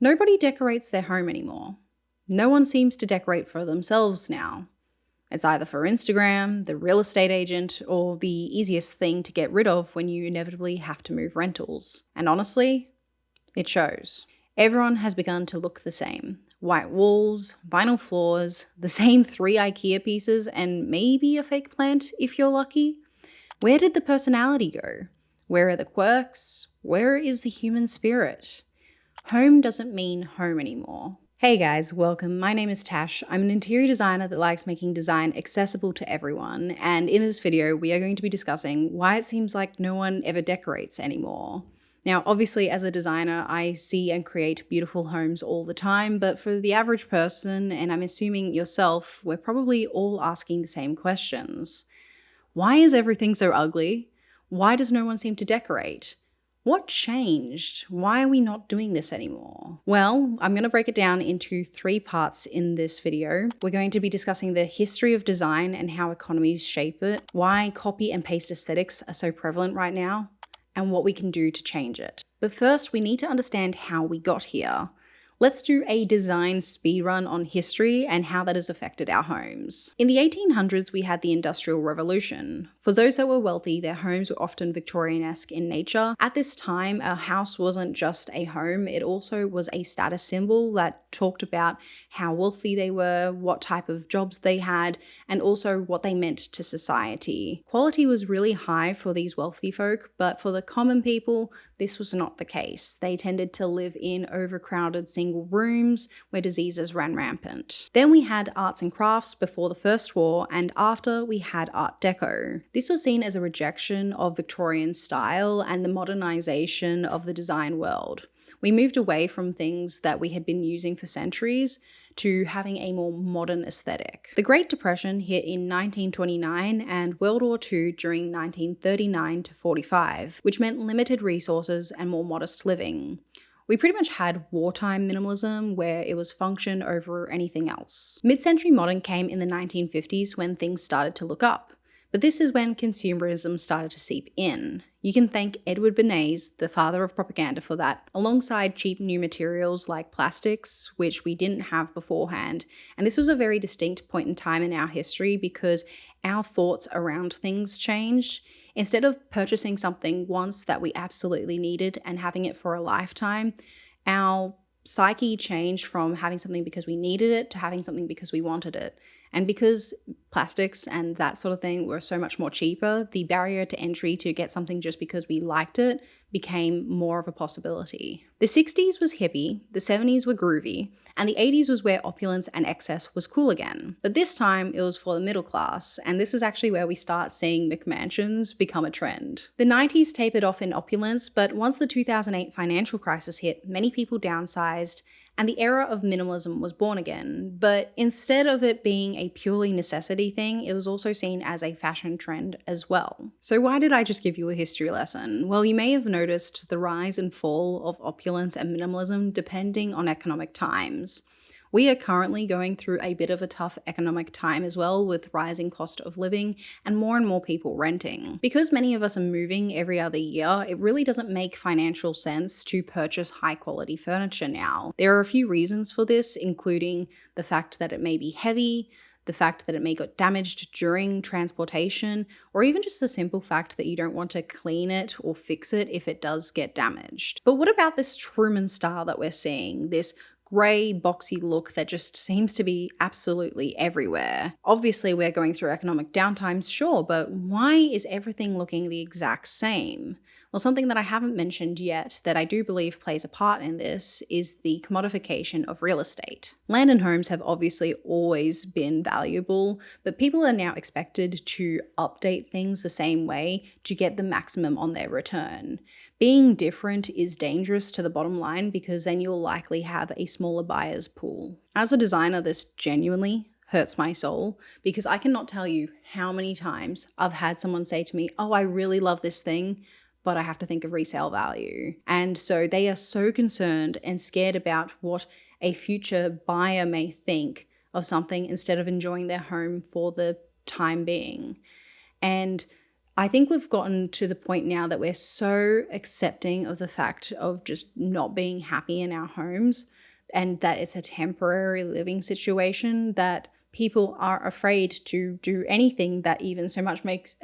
Nobody decorates their home anymore. No one seems to decorate for themselves now. It's either for Instagram, the real estate agent, or the easiest thing to get rid of when you inevitably have to move rentals. And honestly, it shows. Everyone has begun to look the same. White walls, vinyl floors, the same 3 IKEA pieces, and maybe a fake plant if you're lucky. Where did the personality go? Where are the quirks? Where is the human spirit? Home doesn't mean home anymore. Hey guys, welcome. My name is Tash. I'm an interior designer that likes making design accessible to everyone, and in this video we are going to be discussing why it seems like no one ever decorates anymore. Now, obviously as a designer, I see and create beautiful homes all the time, but for the average person, and I'm assuming yourself, we're probably all asking the same questions. Why is everything so ugly? Why does no one seem to decorate? What changed? Why are we not doing this anymore? Well, I'm going to break it down into 3 parts in this video. We're going to be discussing the history of design and how economies shape it, why copy and paste aesthetics are so prevalent right now, and what we can do to change it. But first, we need to understand how we got here. Let's do a design speedrun on history and how that has affected our homes. In the 1800s, we had the Industrial Revolution. For those that were wealthy, their homes were often Victorian-esque in nature. At this time, a house wasn't just a home, it also was a status symbol that talked about how wealthy they were, what type of jobs they had, and also what they meant to society. Quality was really high for these wealthy folk, but for the common people, this was not the case. They tended to live in overcrowded single rooms where diseases ran rampant. Then we had arts and crafts before the First War, and after we had Art Deco. This was seen as a rejection of Victorian style and the modernization of the design world. We moved away from things that we had been using for centuries to having a more modern aesthetic. The Great Depression hit in 1929 and World War II during 1939 to 45, which meant limited resources and more modest living. We pretty much had wartime minimalism where it was function over anything else. Mid-century modern came in the 1950s when things started to look up. But this is when consumerism started to seep in. You can thank Edward Bernays, the father of propaganda, for that, alongside cheap new materials like plastics, which we didn't have beforehand. And this was a very distinct point in time in our history because our thoughts around things changed. Instead of purchasing something once that we absolutely needed and having it for a lifetime, our psyche changed from having something because we needed it to having something because we wanted it. And because plastics and that sort of thing were so much more cheaper, the barrier to entry to get something just because we liked it became more of a possibility. The 60s was hippie, the 70s were groovy, and the 80s was where opulence and excess was cool again. But this time it was for the middle class, and this is actually where we start seeing McMansions become a trend. The 90s tapered off in opulence, but once the 2008 financial crisis hit, many people downsized, and the era of minimalism was born again. But instead of it being a purely necessity thing, it was also seen as a fashion trend as well. So why did I just give you a history lesson? Well, you may have noticed the rise and fall of opulence and minimalism depending on economic times. We are currently going through a bit of a tough economic time as well, with rising cost of living and more people renting. Because many of us are moving every other year, it really doesn't make financial sense to purchase high quality furniture now. There are a few reasons for this, including the fact that it may be heavy, the fact that it may get damaged during transportation, or even just the simple fact that you don't want to clean it or fix it if it does get damaged. But what about this Truman style that we're seeing, this grey, boxy look that just seems to be absolutely everywhere? Obviously, we're going through economic downtimes, sure, but why is everything looking the exact same? Well, something that I haven't mentioned yet that I do believe plays a part in this is the commodification of real estate. Land and homes have obviously always been valuable, but people are now expected to update things the same way to get the maximum on their return. Being different is dangerous to the bottom line because then you'll likely have a smaller buyer's pool. As a designer, this genuinely hurts my soul because I cannot tell you how many times I've had someone say to me, "Oh, I really love this thing, but I have to think of resale value." And so they are so concerned and scared about what a future buyer may think of something instead of enjoying their home for the time being. And I think we've gotten to the point now that we're so accepting of the fact of just not being happy in our homes and that it's a temporary living situation that people are afraid to do anything that even so much makes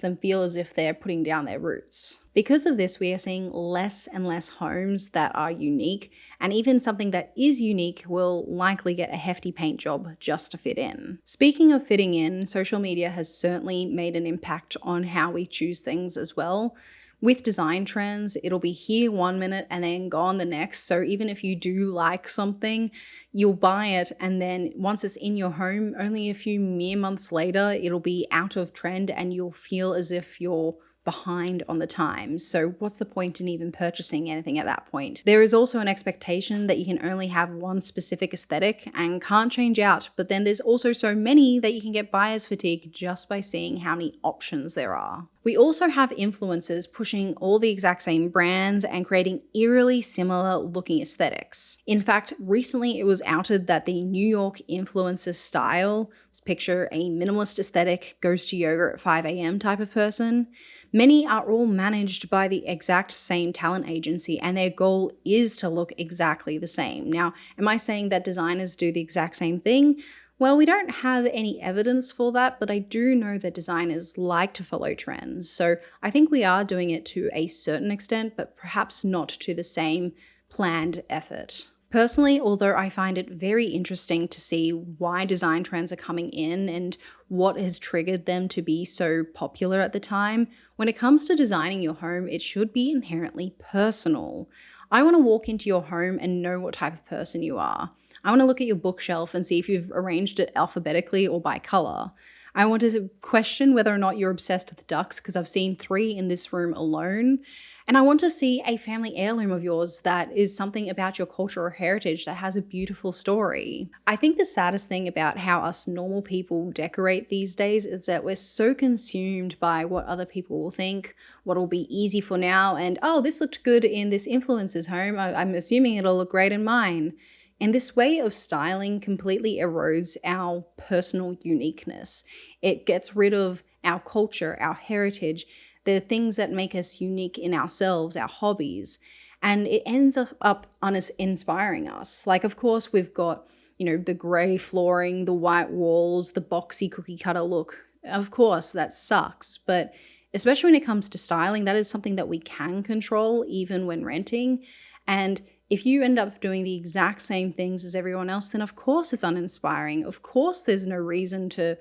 them feel as if they're putting down their roots. Because of this, we are seeing less and less homes that are unique, and even something that is unique will likely get a hefty paint job just to fit in. Speaking of fitting in, social media has certainly made an impact on how we choose things as well. With design trends, it'll be here one minute and then gone the next. So even if you do like something, you'll buy it, and then once it's in your home, only a few mere months later, it'll be out of trend and you'll feel as if you're behind on the times. So what's the point in even purchasing anything at that point? There is also an expectation that you can only have one specific aesthetic and can't change out, but then there's also so many that you can get buyer's fatigue just by seeing how many options there are. We also have influencers pushing all the exact same brands and creating eerily similar looking aesthetics. In fact, recently it was outed that the New York influencer style, picture a minimalist aesthetic, goes to yoga at 5 a.m. type of person. Many are all managed by the exact same talent agency, and their goal is to look exactly the same. Now, am I saying that designers do the exact same thing? Well, we don't have any evidence for that, but I do know that designers like to follow trends. So I think we are doing it to a certain extent, but perhaps not to the same planned effort. Personally, although I find it very interesting to see why design trends are coming in and what has triggered them to be so popular at the time, when it comes to designing your home, it should be inherently personal. I want to walk into your home and know what type of person you are. I want to look at your bookshelf and see if you've arranged it alphabetically or by color. I want to question whether or not you're obsessed with ducks, because I've seen 3 in this room alone. And I want to see a family heirloom of yours that is something about your culture or heritage that has a beautiful story. I think the saddest thing about how us normal people decorate these days is that we're so consumed by what other people will think, what will be easy for now, and oh, this looked good in this influencer's home, I'm assuming it'll look great in mine. And this way of styling completely erodes our personal uniqueness. It gets rid of our culture, our heritage, the things that make us unique in ourselves, our hobbies, and it ends up uninspiring us. Like, of course, we've got, the gray flooring, the white walls, the boxy cookie cutter look. Of course, that sucks, but especially when it comes to styling, that is something that we can control even when renting. And if you end up doing the exact same things as everyone else, then of course it's uninspiring. Of course there's no reason to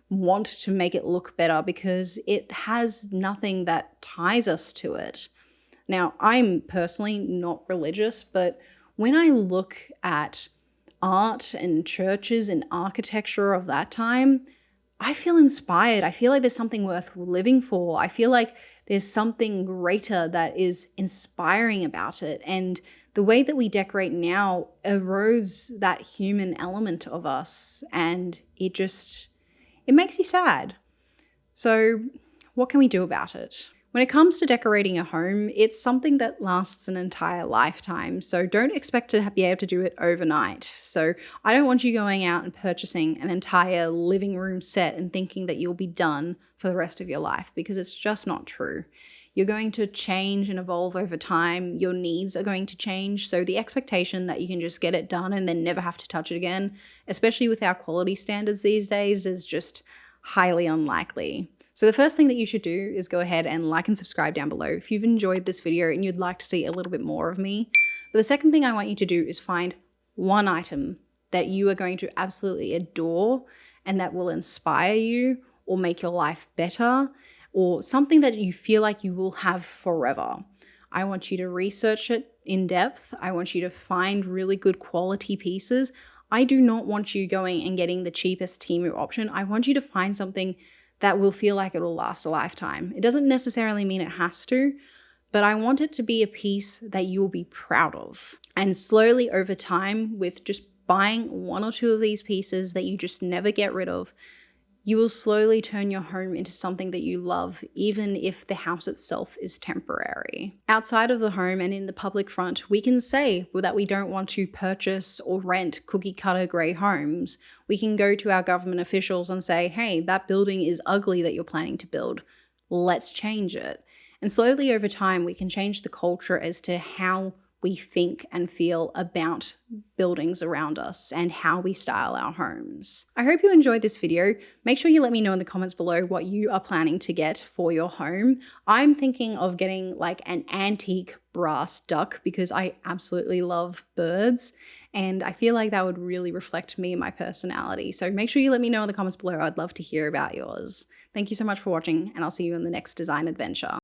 want to make it look better because it has nothing that ties us to it. Now, I'm personally not religious, but when I look at art and churches and architecture of that time, I feel inspired. I feel like there's something worth living for. I feel like there's something greater that is inspiring about it. And the way that we decorate now erodes that human element of us, and it makes you sad. So what can we do about it? When it comes to decorating a home, it's something that lasts an entire lifetime, so don't expect to be able to do it overnight. So I don't want you going out and purchasing an entire living room set and thinking that you'll be done for the rest of your life, because it's just not true. You're going to change and evolve over time. Your needs are going to change. So the expectation that you can just get it done and then never have to touch it again, especially with our quality standards these days, is just highly unlikely. So the first thing that you should do is go ahead and like and subscribe down below if you've enjoyed this video and you'd like to see a little bit more of me. But the second thing I want you to do is find one item that you are going to absolutely adore and that will inspire you or make your life better, or something that you feel like you will have forever. I want you to research it in depth. I want you to find really good quality pieces. I do not want you going and getting the cheapest Temu option. I want you to find something that will feel like it will last a lifetime. It doesn't necessarily mean it has to, but I want it to be a piece that you will be proud of. And slowly over time, with just buying 1 or 2 of these pieces that you just never get rid of, you will slowly turn your home into something that you love, even if the house itself is temporary. Outside of the home and in the public front, we can say that we don't want to purchase or rent cookie cutter grey homes. We can go to our government officials and say, hey, that building is ugly that you're planning to build. let's change it. And slowly over time, we can change the culture as to how we think and feel about buildings around us and how we style our homes. I hope you enjoyed this video. Make sure you let me know in the comments below what you are planning to get for your home. I'm thinking of getting like an antique brass duck because I absolutely love birds. And I feel like that would really reflect me and my personality. So make sure you let me know in the comments below. I'd love to hear about yours. Thank you so much for watching, and I'll see you in the next design adventure.